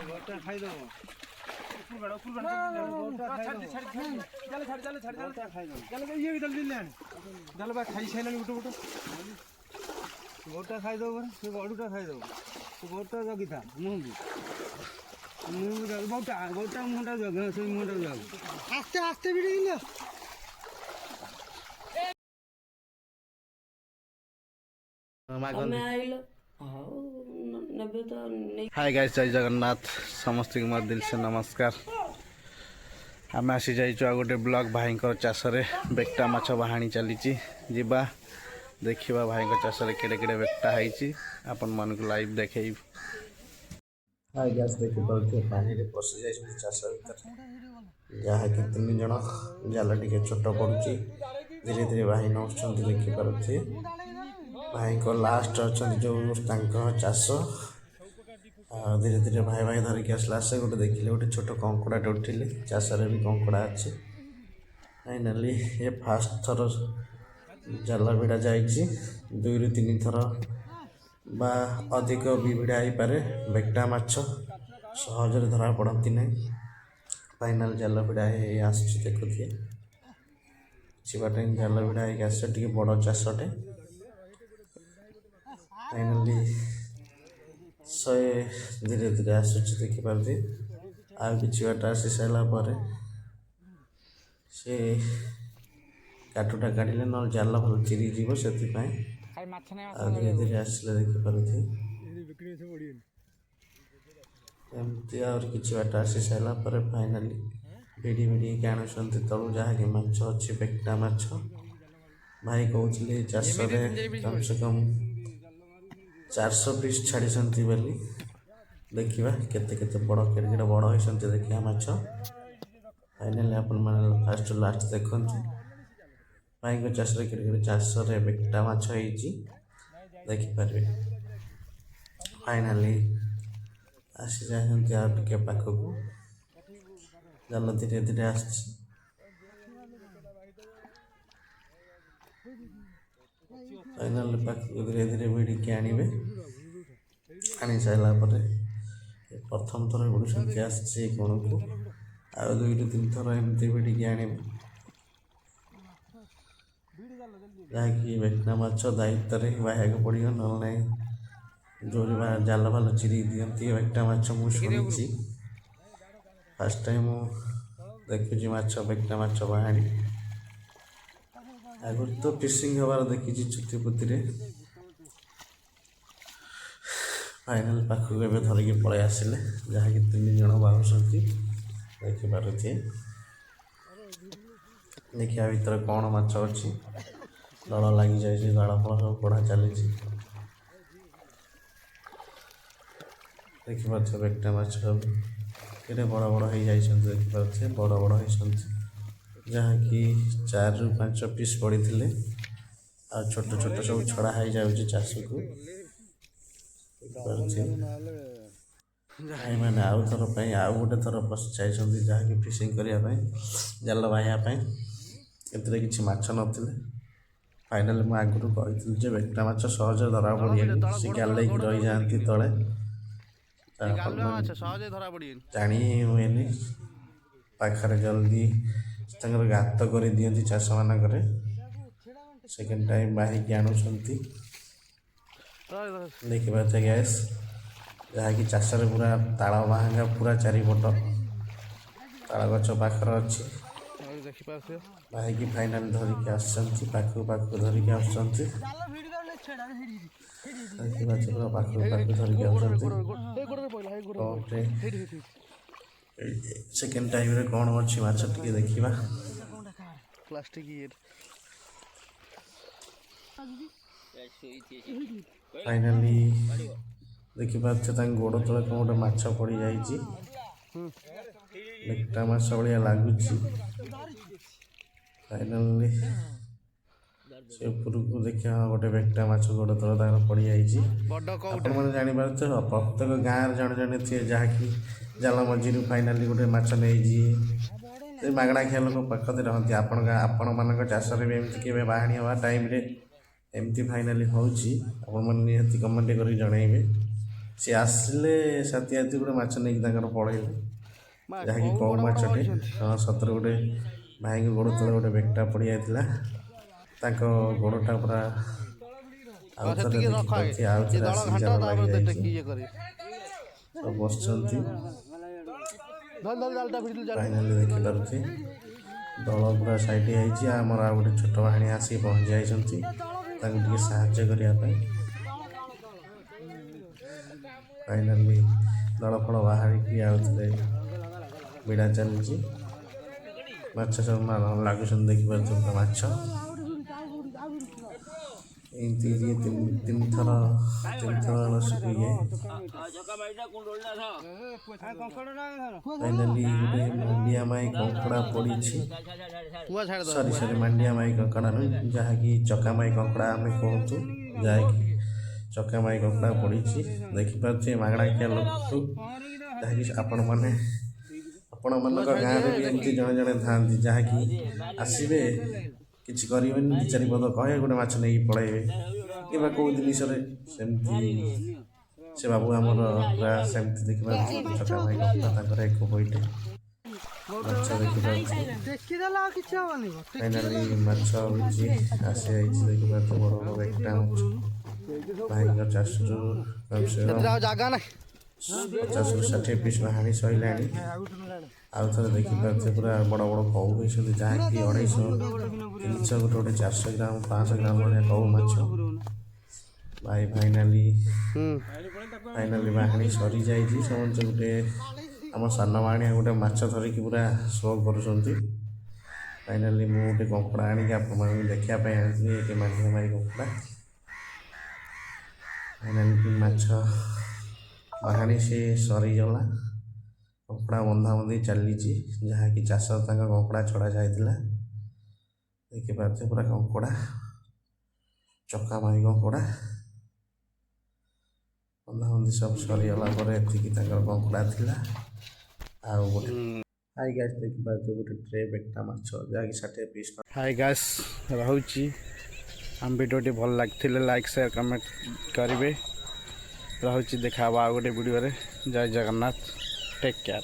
गोटा खाईदेव से गड़ूटा खाईदेव गोटा जगिथा मुझे गोटा गोटा मुंडा जग से मुंडा जग आस्ते आस्ते भी हाय गाइस जय जगन्नाथ समस्त मोर दिल से नमस्कार। आम आसी जाइए आ गोटे ब्लॉग भाई चाष बेक्टा माछ बाहाणी चली जीवा देखा भाई चाष केड़े केड़े बेक्टा है आपण मन को लाइव देखे। हाय गाइस देखि पाउथे पानी रे पसी जाय चाष भीतर जहाँ कि 3 जन जाल टिके छोट पड़ुची धीरे धीरे भाई नौछन देखि पारुथे। भाई को लास्ट अच्छा जो चाष धीरे धीरे भाई भाई धरिक आसला से गोटे देखिले गोटे छोट कंकड़ाटे उठिले चाष भी कंकड़ा अच्छे। फाइनाली ये फास्ट थर जाल भिड़ा जाइए 2 ରୁ 3 थर बा अधिक भी भिड़ा हो पारे बेक्टा माछ सहजरे धरा पड़ती ना। फाइनाल जाल भिड़ा आस देखुए छिबाट जाल भिड़ा आस बड़ चाषटे फाइनाली 100 धीरे धीरे आसूँ देखिपारे आ कि बाट आसी सारापर से काटुटा काटिले न जाल भल चिरी जीव से धीरे धीरे आसले देखिपारे एमती और कि बाट आसी सारापर फाइनाली भिड़ी भिड़ी आणुंट तलू जहाँकि माछ अच्छी बेक्टा माछ भाई कहते चाष कम से कम 400 पीस छाड़ी बोली देखा केते बड़ केड़े बड़ होती देखा माछ। फाइनाली आपण फास्ट लास्ट देखते भाई चाष चाष बेक्टा माछ देखिपारे। फाइनाली आसी जाती आगे पाखक जाल धीरे धीरे आस फाइनाल पाखक धीरे धीरे भिड़िकी आने आनी सारापर प्रथम थर बुड़ुंट आसी कौन को आ 2 ରୁ 3 थर एमती भिड़िकी आने जहाँकि बेक्टा माछ दायित्व बाहर पड़ो ना जो जाल भाल चिरी दिखती बेक्टा माछ मुझे फास्ट टाइम देखुची माछ बेक्टा माछ बाहाणी आगुरी तो फिशिंग हबार देखी चुतीपुती। फाइनाल पाखक एवं धरिकी पलि आसिले जहाँकि 3 जन बाहुंट देखिपारे देखा भर कौन माछ अच्छी दल लगी जाए दल फल सब पढ़ा चली देखिपे बेक्टा माछ केटे बड़ बड़ हो देखिपे बड़ बड़ होती जहाँकि 4 ରୁ 5 पीस पड़ी थे आ छोट छोट सब छड़ा हो जाए चाष को भाई मैंने आउ थर आउ गोटे थर पशि चाहिए जहाँकि फिशिंग करने जाल बाहर एति कि माछ नथिले। फाइनाल मुझे आगुरी कही बेक्टा माछ सहज धरा पड़े से गाले रही जाती तले जानी हुए पाखे जल्दी गात कर दिखती चाष मानक सेकेंड टाइम बाहर आणुंट देखिए गैस जहाँकि चाष पूरा ताल बाहांगा पूरा चारिपट ताल गच पाखर अच्छी बाहर फाइनाल धरिकी आसुँच पाखक पाखक धरिकी आसुँच पाखक पाखक धरिकी आसुँच सेकेंड टाइम रे कौन अच्छी माछ टिके देखा प्लास्टिक फाइनाली देखिपे गोड़ तले कौन गोटे माछ पड़ जाइए बेक्टा माछ भाया लगुच। फाइनाली से उपरको देखा गोटे बेक्टा माछ गोड़ तले पड़ जाइए जापारे प्रत्येक गाँव जड़े जड़े थे जहाँकि जाल मझी फाइनाली गोटे माछ नहीं मागणा खिया लोक पाखते रहती आपण मान चाष भी एमती के बाहाणी हवा टाइम एमती फाइनाली होती कमेंट कर जनइबे सी आसिले साथी हाथी गोटे माछ नहीं पलैले जहाँकि कौ माछटे हाँ सतर गोटे भाई गोड़ तले गोटे बेगटा पड़ जाता गोड़टा पूरा आउ थे देखिए आउ थे आसिक जाल लगी सब बस फाइनाली देखिपे दल पूरा साइड आमर आ गए छोट भाणी आसिक पहुँची जाती साहाଯ୍य करने फाइनाली दल फल बाहर आउे भिड़ा चली माछ सब लगुच देखिए माछ एमती तीन थर ये फाइनाली गोटे मांडिया माई कंकड़ा पड़ी सरी सरी मांडिया माई कंकड़ा नुह जहाँकि चका माई कंकड़ा आम कहतु जहाँकि चका माई कंकड़ा पड़ी देखिपे मागणा किया लोक जहाँकि आपण मैंने आपण मान गाँव में भी एमती जड़े जड़े था जहाँकि आसबे किसी करें दि चार पद कहे गोटे माछ नहीं पलैबे कि कौ जिनस सेमती से बाबू आमर पूरा सेमती देखिए चका भाई कंकड़ा एक होइटे माछ देखिए फाइनाली माछ आसी देखिए बड़ बड़ बेगटा भाई 50 ରୁ 60 पिस बाहाणी सैला आउ थे देखिपे पूरा बड़ बड़ कौ होती जहाँकि 250 300 गोटे गोटे 400 ग्राम 500 ग्राम भाया कौ माछ भाई फाइनाली बाहाणी सरी जा समझे गोटे आम सान बाणिया गोटे माछ धरिकी पूरा शो कर फाइनाली मुझे गोटे कंकड़ा आणिक आप देखापी आनी मांडिया माई कंकड़ा फाइनाली माछ बाहाणी से सरीगला कंकड़ा बंधा बंधी चली जहाँकि चाष कंकड़ा छड़ा जाता देखिपे पूरा कंकड़ा चका माई कंकड़ा बंधा बंधी सब सरीगला कंकड़ा थिला आउ गोटे हाई गैस देखिपे गोटे ट्रे बेगटा माछ जहाँकि 60 पिस हाई गैस रोची आम भिडियोटी भल लगी लाइक शेयर कमेंट करेंगे रोची देखा गोटे वीडियो जय जगन्नाथ टेक केयर।